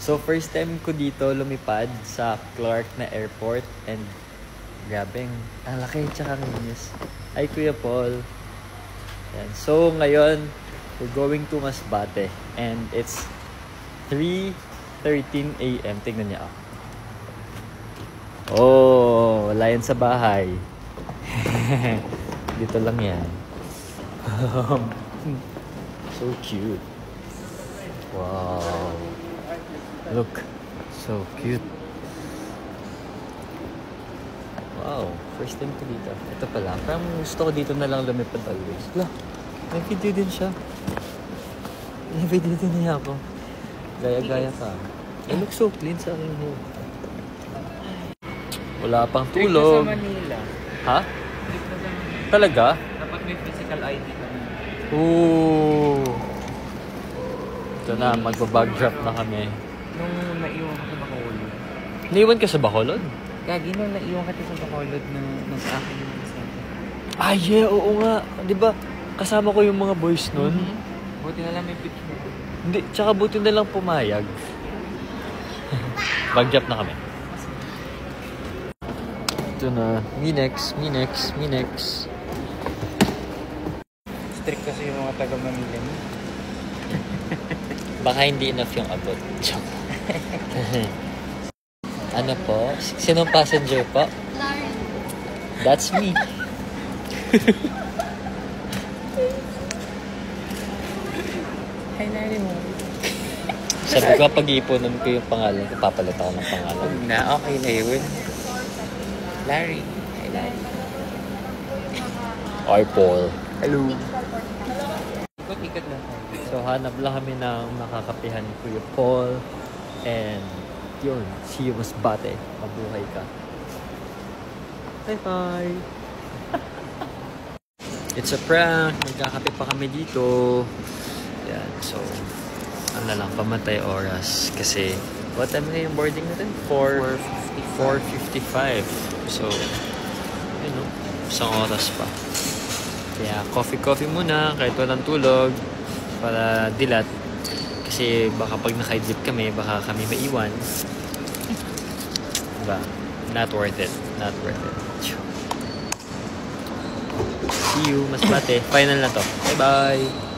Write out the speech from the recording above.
So, first time ko dito lumipad sa Clark na airport and grabe, ang laki tsaka linis. Ay, Kuya Paul. Yan. So, ngayon, we're going to Masbate and it's 3:13 a.m. Tingnan niya ako. Oh, wala yan sa bahay. Dito lang yan. So cute. Wow. Look. So cute. Wow. First time ko dito. Ito pala. Parang gusto ko dito na lang lumipad always. Wala. May video din siya. May video din niya ako. Gaya-gaya ka. It looks so clean sa akin here. Wala pang tulog. Sa Manila. Ha? Talaga? Dapat may physical ID ka na. Ooh. Ito na, magbabag drop na kami. Nung naiwan ka sa Bacolod. Naiwan ka sa Bacolod? Gagi, nung naiwan ka sa Bacolod nung sa akin yung kasama. Ah, yeah, oo nga. Di ba, kasama ko yung mga boys nun? Buti na lang may picture. Hindi, tsaka buti na lang pumayag. Bag drop na kami. Ito na, Minex. Strict kasi yung mga taga Manila niya. Baka hindi enough yung abot. Ano po? Sinong passenger po? Lauren. That's me. Hi, Larry mo. Sabi ko, pag-iipunan ko yung pangalan ko, papalit ako ng pangalan. Na, okay na yun. Larry. Hi, Larry. Hi, Paul. Hello. Ikot-ikot lang tayo. So, hanap lang kami ng makakapihan ni Kuya Paul. And, yun, see you Masbate. Mabuhay ka. Bye-bye! It's a prank. Magkakape pa kami dito. Yan, so, ano lang, pamatay oras. Kasi, what time na yung boarding natin? 4:55. So, you know, isang oras pa. Kaya, coffee muna, kahit walang tulog. Para dilat. Kasi baka pag naka-jeep kami, baka kami maiwan. Diba? Not worth it. See you, Masbate. Final na to. Bye-bye!